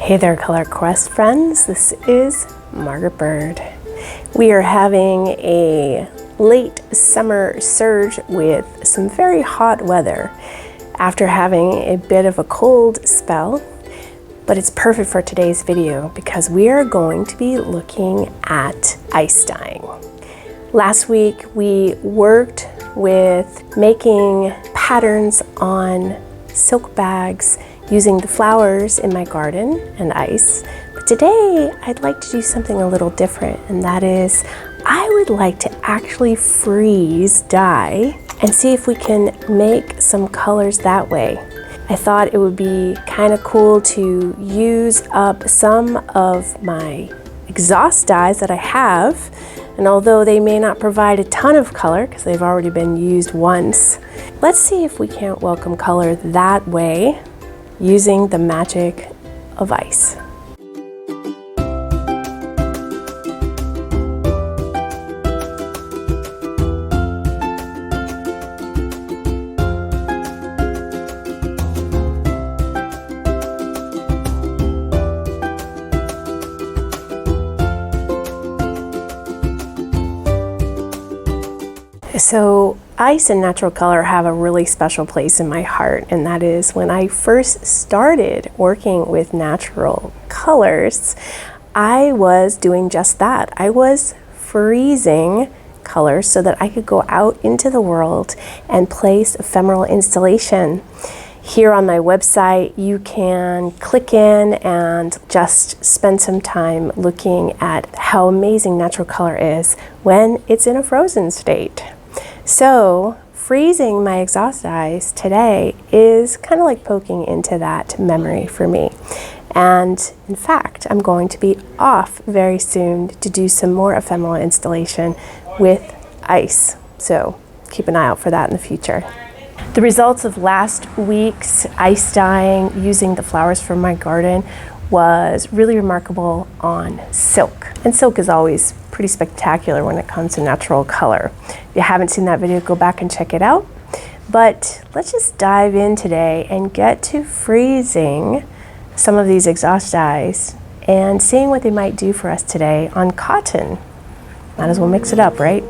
Hey there, Color Quest friends. This is Margaret Byrd. We are having a late summer surge with some very hot weather after having a bit of a cold spell, but it's perfect for today's video because we are going to be looking at ice dyeing. Last week we worked with making patterns on silk bags using the flowers in my garden and ice. But today I'd like to do something a little different, and that is I would like to actually freeze dye and see if we can make some colors that way. I thought it would be kind of cool to use up some of my exhaust dyes that I have, and although they may not provide a ton of color because they've already been used once, let's see if we can't welcome color that way using the magic of ice. So ice and natural color have a really special place in my heart, and that is when I first started working with natural colors, I was doing just that. I was freezing colors so that I could go out into the world and place ephemeral installation. Here on my website, you can click in and just spend some time looking at how amazing natural color is when it's in a frozen state. So freezing my exhaust dyes today is kind of like poking into that memory for me. And in fact, I'm going to be off very soon to do some more ephemeral installation with ice. So keep an eye out for that in the future. The results of last week's ice dyeing using the flowers from my garden was really remarkable on silk. And silk is always pretty spectacular when it comes to natural color. If you haven't seen that video, go back and check it out. But let's just dive in today and get to freezing some of these exhaust dyes and seeing what they might do for us today on cotton. Might as well mix it up, right?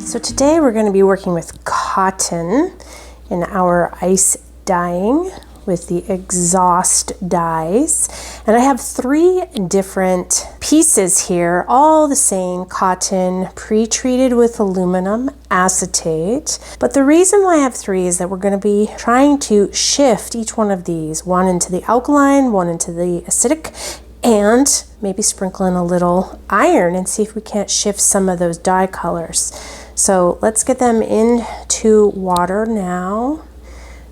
So today we're going to be working with cotton in our ice dyeing with the exhaust dyes. And I have 3 different pieces here, all the same cotton, pre-treated with aluminum acetate. But the reason why I have 3 is that we're going to be trying to shift each one of these, one into the alkaline, one into the acidic, and maybe sprinkle in a little iron and see if we can't shift some of those dye colors. So let's get them into water now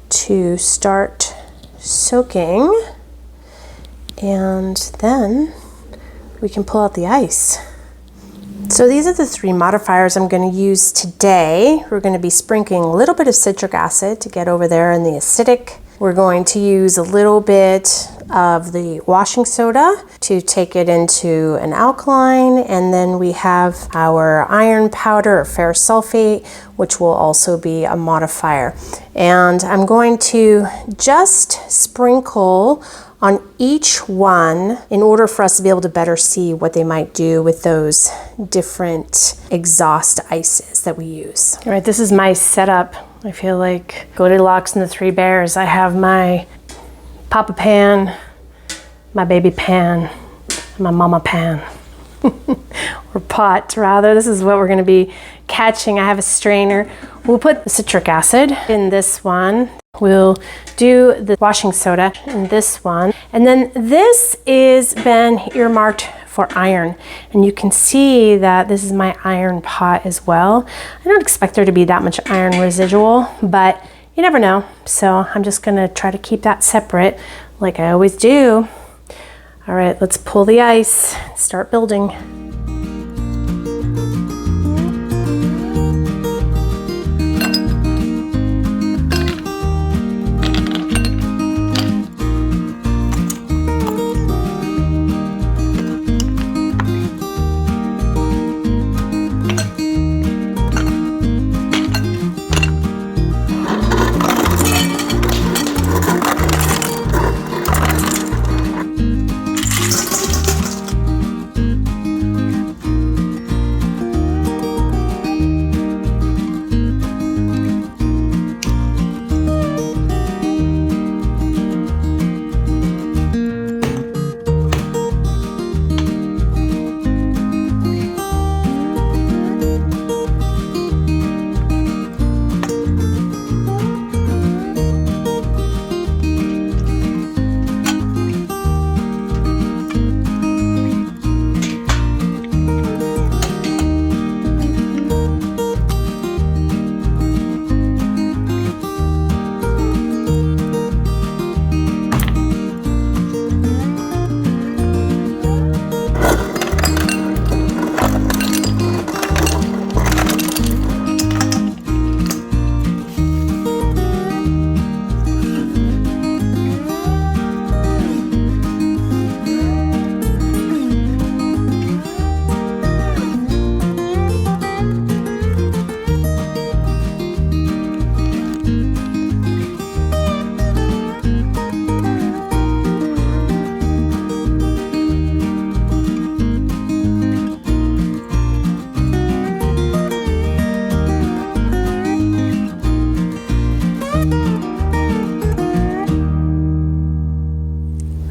to start soaking, and then we can pull out the ice. So these are the 3 modifiers I'm going to use today. We're going to be sprinkling a little bit of citric acid to get over there in the acidic. We're going to use a little bit of the washing soda to take it into an alkaline, and then we have our iron powder or ferrous sulfate, which will also be a modifier. And I'm going to just sprinkle on each one in order for us to be able to better see what they might do with those different exhaust ices that we use. All right, this is my setup. I feel like Goldilocks and the 3 Bears. I have my Papa Pan my baby pan, my mama pan, or pot rather. This is what we're gonna be catching. I have a strainer. We'll put the citric acid in this one. We'll do the washing soda in this one. And then this is been earmarked for iron. And you can see that this is my iron pot as well. I don't expect there to be that much iron residual, but you never know. So I'm just gonna try to keep that separate like I always do. All right, let's pull the ice and start building.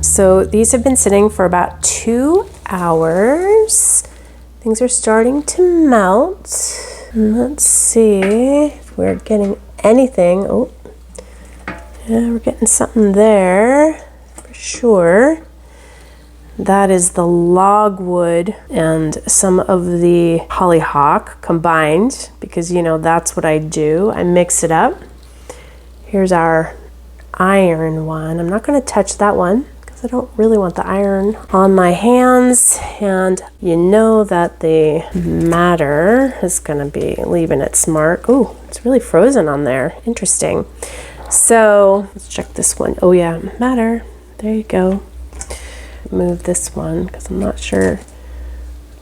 So these have been sitting for about 2 hours. Things are starting to melt. And let's see if we're getting anything. Oh, yeah, we're getting something there for sure. That is the logwood and some of the hollyhock combined, because you know that's what I do. I mix it up. Here's our iron one. I'm not going to touch that one, I don't really want the iron on my hands, and you know that the madder is going to be leaving its mark. Oh, it's really frozen on there. Interesting. So let's check this one. Oh yeah, madder. There you go. Move this one because I'm not sure.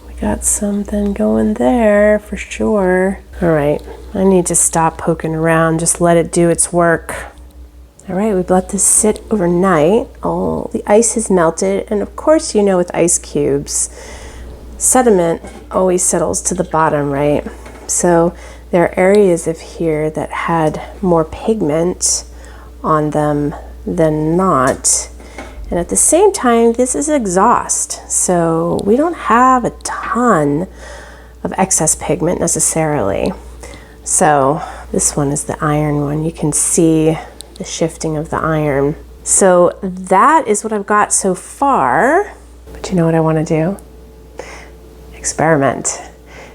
We got something going there for sure. All right, I need to stop poking around. Just let it do its work. All right, we've let this sit overnight. All the ice has melted, and of course, you know, with ice cubes, sediment always settles to the bottom, right? So there are areas of here that had more pigment on them than not. And at the same time, this is exhaust, so we don't have a ton of excess pigment necessarily. So this one is the iron one. You can see the shifting of the iron. So that is what I've got so far. But you know what I want to do? Experiment.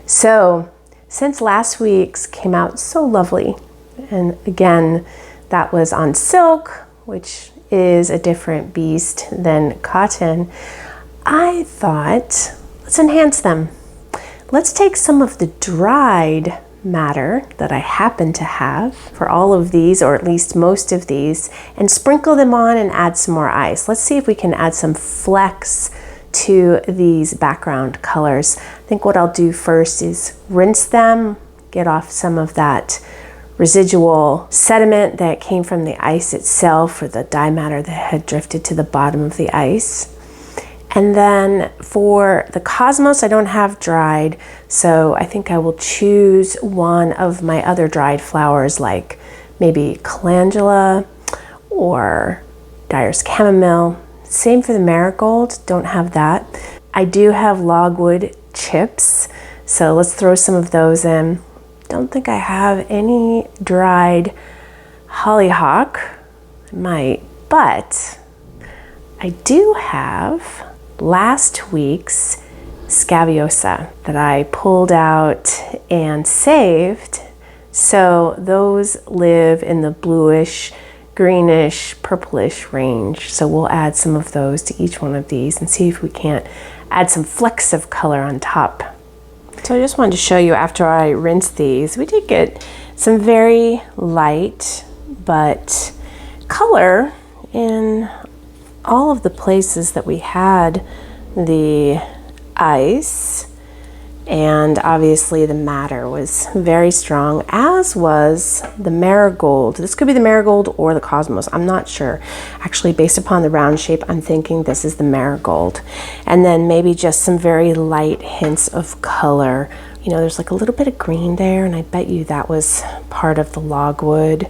So since last week's came out so lovely, and again, that was on silk, which is a different beast than cotton, I thought, let's enhance them. Let's take some of the dried matter that I happen to have for all of these, or at least most of these, and sprinkle them on and add some more ice. Let's see if we can add some flecks to these background colors. I think what I'll do first is rinse them, get off some of that residual sediment that came from the ice itself, or the dye matter that had drifted to the bottom of the ice. And then for the cosmos, I don't have dried, so I think I will choose one of my other dried flowers, like maybe calendula or Dyer's chamomile, Same for the Marigold, don't have that. I do have logwood chips, so let's throw some of those in. Don't think I have any dried hollyhock. I might, but I do have last week's scabiosa that I pulled out and saved. So those live in the bluish, greenish, purplish range. So we'll add some of those to each one of these and see if we can't add some flecks of color on top. So I just wanted to show you after I rinsed these, we did get some very light but color in all of the places that we had the ice, and obviously the madder was very strong, as was the Marigold. This could be the Marigold or the Cosmos, I'm not sure. Actually, based upon the round shape, I'm thinking this is the Marigold. And then maybe just some very light hints of color. You know, there's like a little bit of green there, and I bet you that was part of the logwood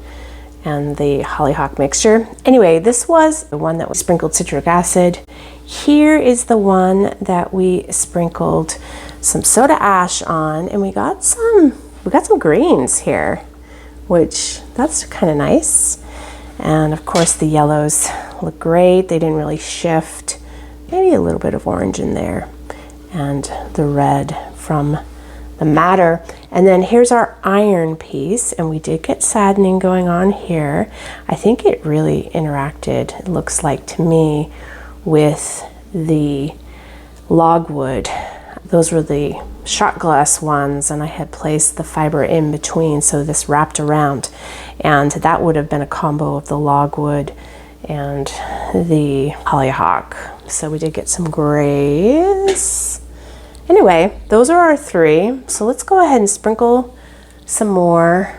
and the hollyhock mixture. Anyway, this was the one that was sprinkled citric acid. Here is the one that we sprinkled some soda ash on, and we got some greens here, which that's kind of nice. And of course the yellows look great. They didn't really shift. Maybe a little bit of orange in there, and the red from the madder. And then here's our iron piece, and we did get saddening going on here. I think it really interacted, it looks like to me, with the logwood. Those were the shot glass ones, and I had placed the fiber in between, so this wrapped around, and that would have been a combo of the logwood and the hollyhock. So we did get some grays. Anyway, those are our three. So let's go ahead and sprinkle some more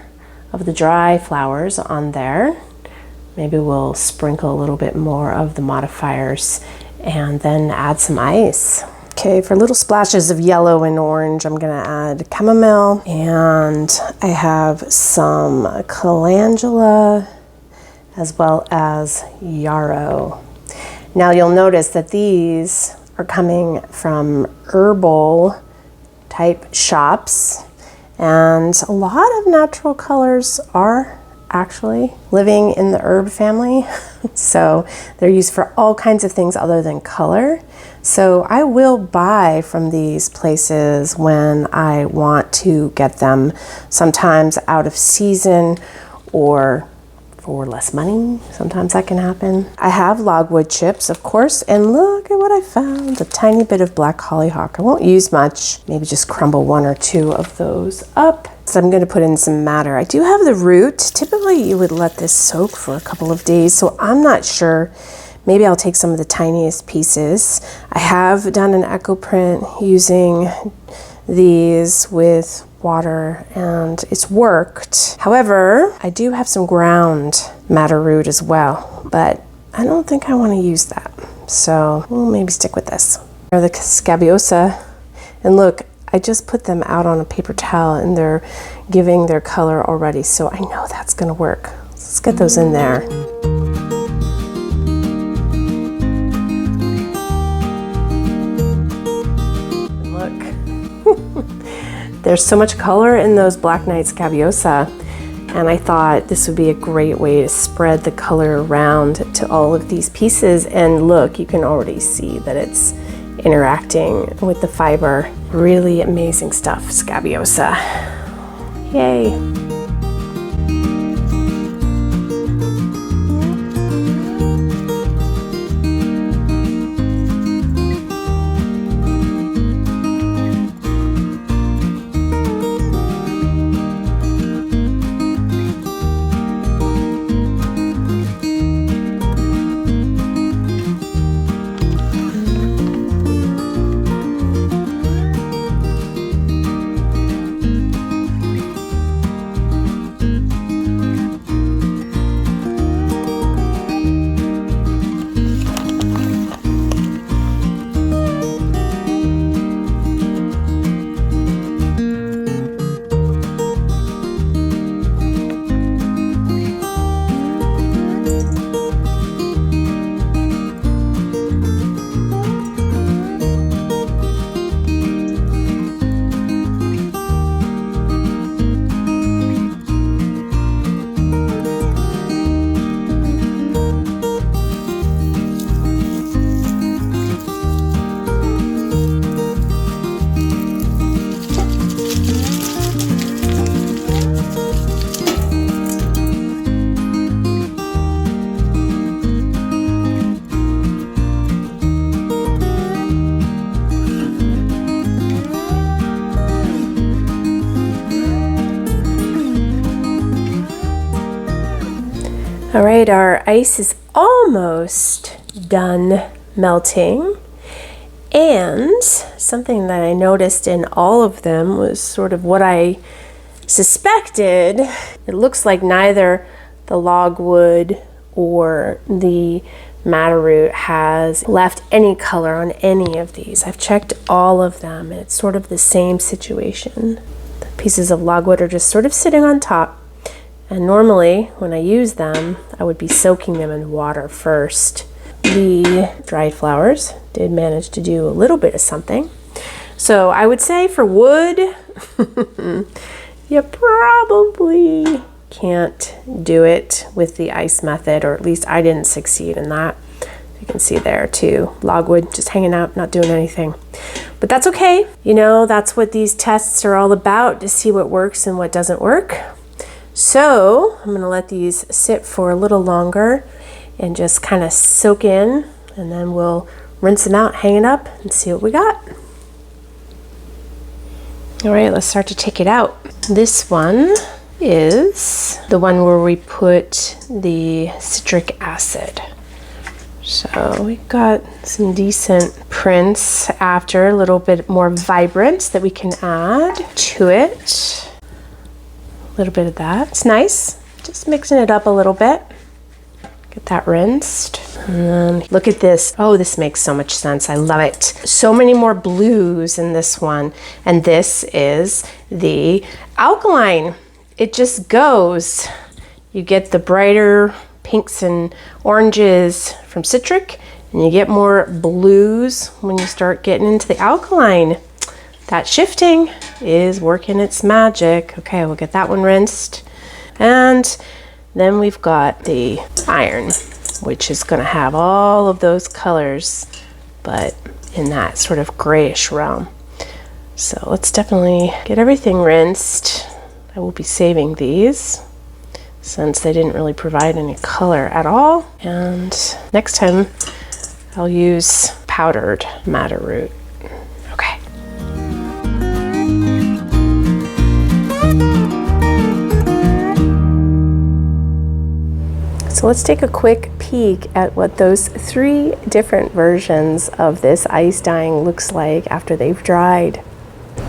of the dry flowers on there. Maybe we'll sprinkle a little bit more of the modifiers and then add some ice. Okay, for little splashes of yellow and orange, I'm gonna add chamomile, and I have some calendula as well as yarrow. Now you'll notice that these are coming from herbal type shops, and a lot of natural colors are actually living in the herb family. So they're used for all kinds of things other than color. So I will buy from these places when I want to get them, sometimes out of season or for less money. Sometimes that can happen. I have logwood chips, of course, and look at what I found, a tiny bit of black hollyhock. I won't use much, maybe just crumble one or two of those up. So I'm going to put in some madder. I do have the root. Typically you would let this soak for a couple of days, so I'm not sure. Maybe I'll take some of the tiniest pieces. I have done an echo print using these with water, and it's worked. However, I do have some ground madder root as well, but I don't think I want to use that. So we'll maybe stick with this. Or the scabiosa, and look, I just put them out on a paper towel and they're giving their color already, so I know that's gonna work. Let's get those in there. There's so much color in those Black Knight Scabiosa, and I thought this would be a great way to spread the color around to all of these pieces. And look, you can already see that it's interacting with the fiber. Really amazing stuff, Scabiosa. Yay. All right, our ice is almost done melting. And something that I noticed in all of them was sort of what I suspected. It looks like neither the logwood or the madder root has left any color on any of these. I've checked all of them and it's sort of the same situation. The pieces of logwood are just sort of sitting on top. And normally when I use them, I would be soaking them in water first. The dried flowers did manage to do a little bit of something. So I would say for wood, you probably can't do it with the ice method, or at least I didn't succeed in that. You can see there too, logwood just hanging out, not doing anything. But that's okay. You know, that's what these tests are all about, to see what works and what doesn't work. So I'm gonna let these sit for a little longer and just kind of soak in, and then we'll rinse them out, hang it up, and see what we got. All right, let's start to take it out. This one is the one where we put the citric acid. So we got some decent prints after, a little bit more vibrant that we can add to it. A little bit of that, it's nice. Just mixing it up a little bit. Get that rinsed. And then look at this. Oh, this makes so much sense. I love it. So many more blues in this one. And this is the alkaline. It just goes. You get the brighter pinks and oranges from citric, and you get more blues when you start getting into the alkaline. That shifting is working its magic. Okay, we'll get that one rinsed. And then we've got the iron, which is going to have all of those colors, but in that sort of grayish realm. So let's definitely get everything rinsed. I will be saving these since they didn't really provide any color at all. And next time I'll use powdered madder root. Okay. So let's take a quick peek at what those 3 different versions of this ice dyeing looks like after they've dried.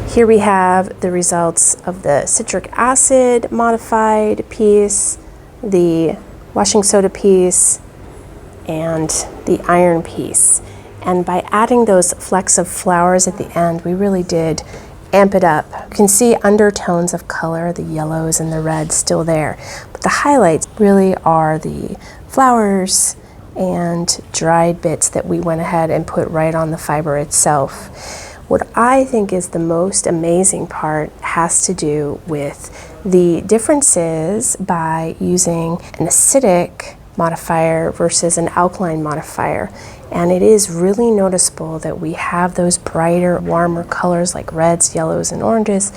Here we have the results of the citric acid modified piece, the washing soda piece, and the iron piece. And by adding those flecks of flowers at the end, we really did amp it up. You can see undertones of color, the yellows and the reds still there. But the highlights really are the flowers and dried bits that we went ahead and put right on the fiber itself. What I think is the most amazing part has to do with the differences by using an acidic modifier versus an alkaline modifier. And it is really noticeable that we have those brighter, warmer colors like reds, yellows, and oranges,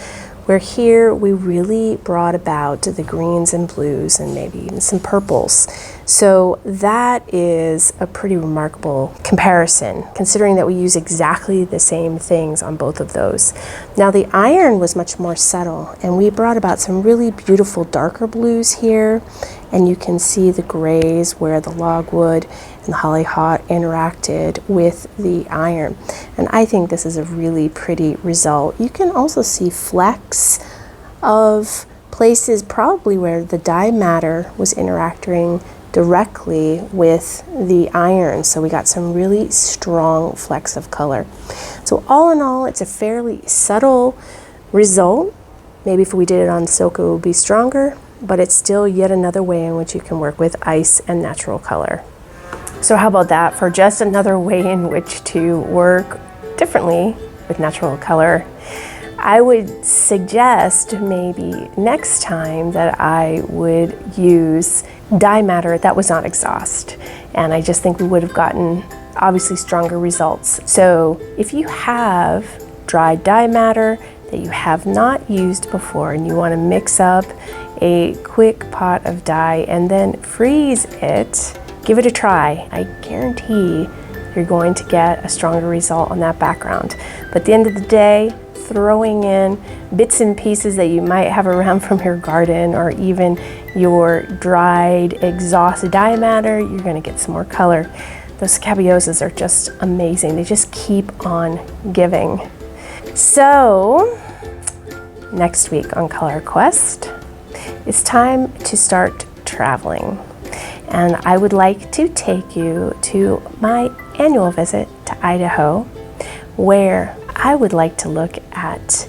where here we really brought about the greens and blues and maybe even some purples. So that is a pretty remarkable comparison, considering that we use exactly the same things on both of those. Now the iron was much more subtle, and we brought about some really beautiful darker blues here, and you can see the grays where the logwood and the hollyhock interacted with the iron. And I think this is a really pretty result. You can also see flecks of places probably where the dye matter was interacting directly with the iron. So we got some really strong flecks of color. So all in all, it's a fairly subtle result. Maybe if we did it on silk, it would be stronger, but it's still yet another way in which you can work with ice and natural color. So how about that for just another way in which to work differently with natural color? I would suggest maybe next time that I would use dye matter that was not exhaust. And I just think we would have gotten obviously stronger results. So if you have dried dye matter that you have not used before and you want to mix up a quick pot of dye and then freeze it, give it a try. I guarantee you're going to get a stronger result on that background. But at the end of the day, throwing in bits and pieces that you might have around from your garden, or even your dried exhaust dye matter, you're going to get some more color. Those scabiosas are just amazing. They just keep on giving. So next week on Color Quest, it's time to start traveling. And I would like to take you to my annual visit to Idaho, where I would like to look at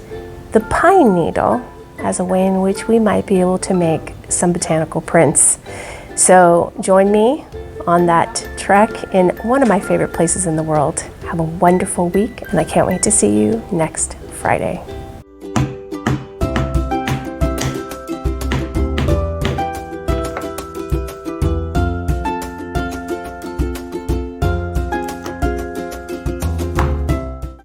the pine needle as a way in which we might be able to make some botanical prints. So join me on that trek in one of my favorite places in the world. Have a wonderful week, and I can't wait to see you next Friday.